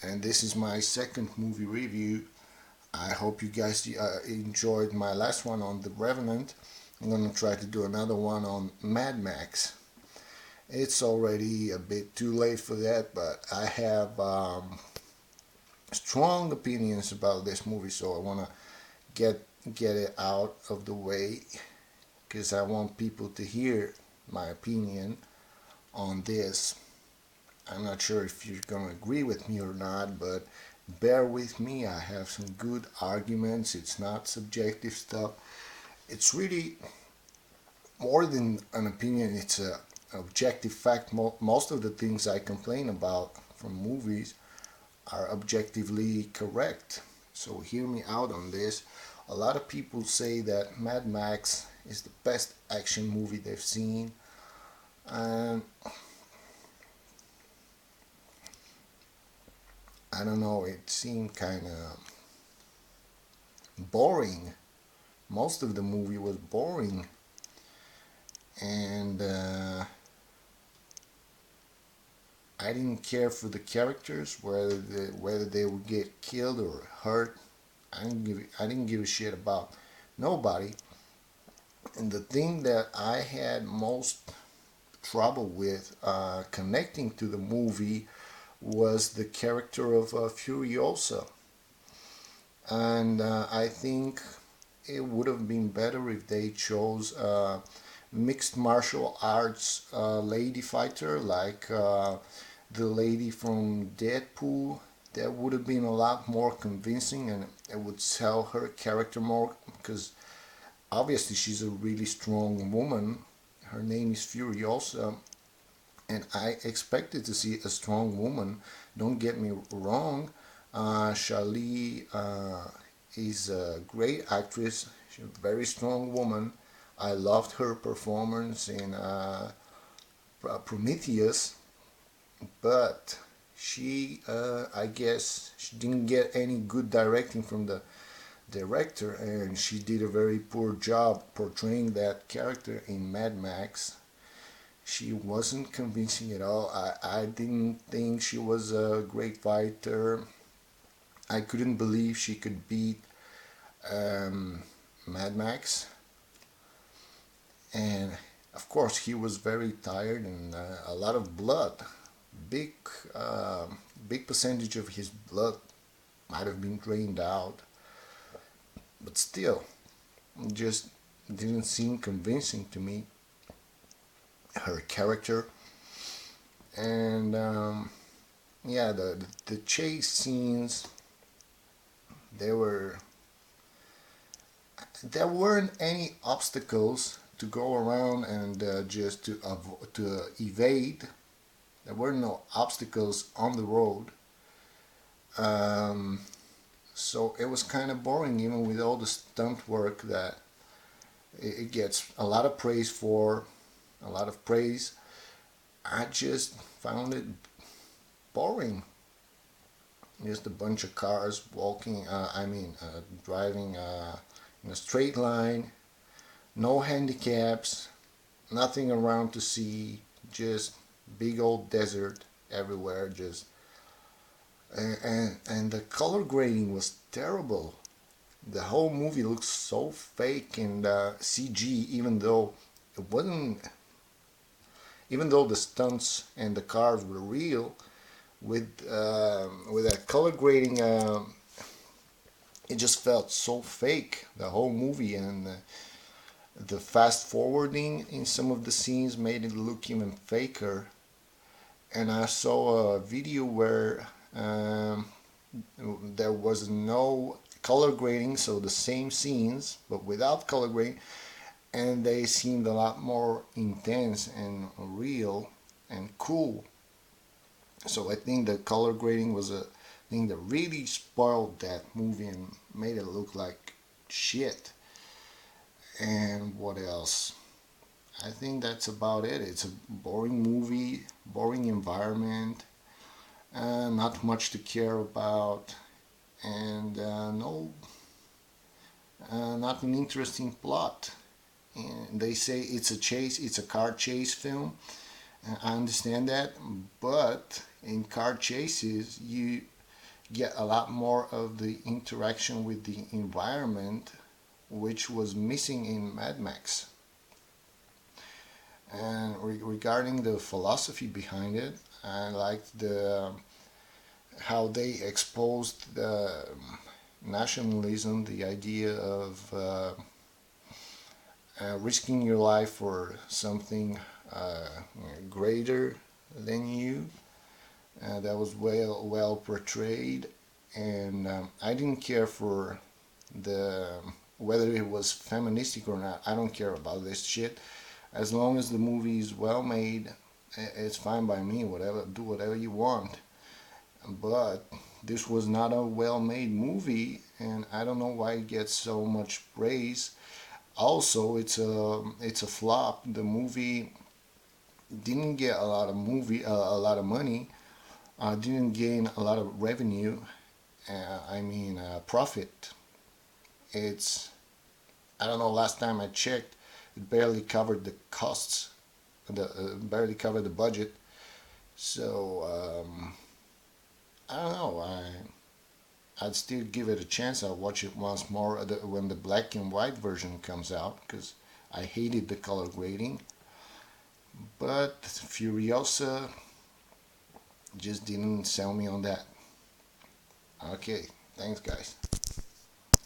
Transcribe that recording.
and this is my second movie review. I hope you guys enjoyed my last one on The Revenant. I'm gonna try to do another one on Mad Max. It's already a bit too late for that, but I have strong opinions about this movie, so I wanna get it out of the way because I want people to hear my opinion on this. I'm not sure if you're going to agree with me or not, but bear with me. I have some good arguments. It's not subjective stuff. It's really more than an opinion, it's a objective fact. Most of the things I complain about from movies are objectively correct. So hear me out on this. A lot of people say that Mad Max is the best action movie they've seen. And I don't know, it seemed kind of boring. Most of the movie was boring. And I didn't care for the characters, whether they would get killed or hurt. I didn't give a shit about nobody. And the thing that I had most trouble with connecting to the movie was the character of Furiosa. And I think it would have been better if they chose a mixed martial arts lady fighter like the lady from Deadpool. That would have been a lot more convincing and it would sell her character more because obviously she's a really strong woman. Her name is Furiosa, and I expected to see a strong woman. Don't get me wrong, Charlie is a great actress. She's a very strong woman. I loved her performance in Prometheus, but I guess, she didn't get any good directing from the director, and she did a very poor job portraying that character in Mad Max. She wasn't convincing at all. I didn't think she was a great fighter. I couldn't believe she could beat Mad Max. And of course, he was very tired and a lot of blood. Big, big percentage of his blood might have been drained out. But still, it just didn't seem convincing to me. Her character. And yeah, the chase scenes, they were there weren't any obstacles to go around and just to evade. There were no obstacles on the road. Um, so it was kind of boring, even with all the stunt work that it gets a lot of praise for, a lot of praise. I just found it boring. Just a bunch of cars walking, driving in a straight line, no handicaps, nothing around to see, just big old desert everywhere. Just and the color grading was terrible. The whole movie looks so fake and CG, it wasn't, even though the stunts and the cars were real, with that color grading, it just felt so fake. The whole movie and the fast forwarding in some of the scenes made it look even faker. And I saw a video where there was no color grading, so the same scenes but without color grading, and they seemed a lot more intense and real and cool. So I think the color grading was a thing that really spoiled that movie and made it look like shit. And what else? I think that's about it. It's a boring movie, boring environment, not much to care about, and not an interesting plot. And they say it's a car chase film. I understand that, but in car chases, get a lot more of the interaction with the environment, which was missing in Mad Max. And regarding the philosophy behind it, I liked how they exposed the nationalism, the idea of risking your life for something uh, greater than you. That was well portrayed, and I didn't care for the whether it was feministic or not. I don't care about this shit. As long as the movie is well made, it's fine by me. Whatever, do whatever you want. But this was not a well-made movie, and I don't know why it gets so much praise. Also, it's a flop. The movie didn't get a lot of money. Didn't gain a lot of revenue. Profit. It's I don't know. Last time I checked, it barely covered the costs. Barely covered the budget. So I don't know. I'd still give it a chance. I'll watch it once more when the black and white version comes out because I hated the color grading. But Furiosa just didn't sell me on that. Okay, thanks guys.